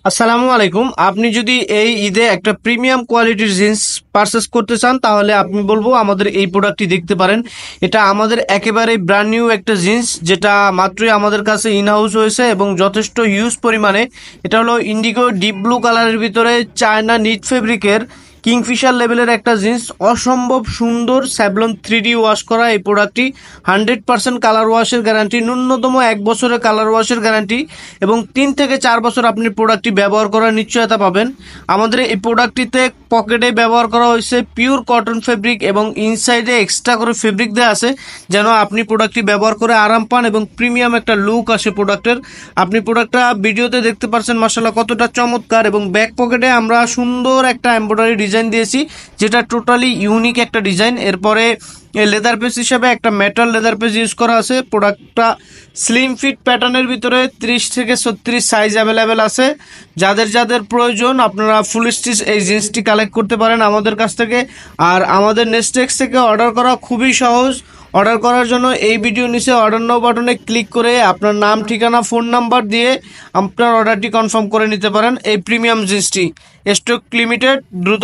আসসালামু আলাইকুম। আপনি যদি এই ঈদে একটা প্রিমিয়াম কোয়ালিটির জিন্স পারচেস করতে চান তাহলে আপনি বলবো আমাদের এই প্রোডাক্টটি দেখতে পারেন। এটা আমাদের একেবারে ব্র্যান্ড নিউ একটা জিন্স, যেটা মাত্রই আমাদের কাছে ইন হাউস হয়েছে এবং যথেষ্ট হিউজ পরিমাণে। এটা হলো ইন্ডিগো ডিপ ব্লু কালারের ভিতরে চায়না নিট ফেব্রিকের কিংফিশার লেভেলের একটা জিন্স। অসম্ভব সুন্দর স্যাভলন 3D ওয়াশ করা এই প্রোডাক্টটি। 100% কালার ওয়াশের গ্যারান্টি, ন্যূনতম 1 বছরের কালার ওয়াশের গ্যারান্টি এবং 3 থেকে 4 বছর আপনি প্রোডাক্টটি ব্যবহার করার নিশ্চয়তা পাবেন। আমাদের এই প্রোডাক্টটিতে পকেটে ব্যবহার করা হয়েছে পিওর কটন ফেব্রিক এবং ইনসাইডে এক্সট্রা করে ফেব্রিক দেওয়া আছে, যেন আপনি প্রোডাক্টটি ব্যবহার করে আরাম পান এবং প্রিমিয়াম একটা লুক আসে প্রোডাক্টের। আপনি প্রোডাক্টটা ভিডিওতে দেখতে পাচ্ছেন মাশাআল্লাহ কতটা চমৎকার, এবং ব্যাক পকেটে আমরা সুন্দর একটা এমব্রয়ডারি ডিজাইন দিয়েছি, যেটা টোটালি ইউনিক একটা ডিজাইন। এরপরে লেদার পেজ হিসাবে একটা মেটাল লেদার পেজ ইউজ করা আছে। প্রোডাক্টটা স্লিম ফিট প্যাটার্নের ভিতরে 30 থেকে 36 সাইজ অ্যাভেলেবেল আছে। যাদের যাদের প্রয়োজন আপনারা ফুল স্টিচ এই জিন্সটি কালেক্ট করতে পারেন আমাদের কাছ থেকে। আর আমাদের নেক্সটেক্স থেকে অর্ডার করা খুবই সহজ। অর্ডার করার জন্য এই ভিডিও নিচে অর্ডার নাও বাটনে ক্লিক করে আপনার নাম, ঠিকানা, ফোন নাম্বার দিয়ে আপনার অর্ডারটি কনফার্ম করে নিতে পারেন। এই প্রিমিয়াম জিন্সটি স্টক লিমিটেড, দ্রুত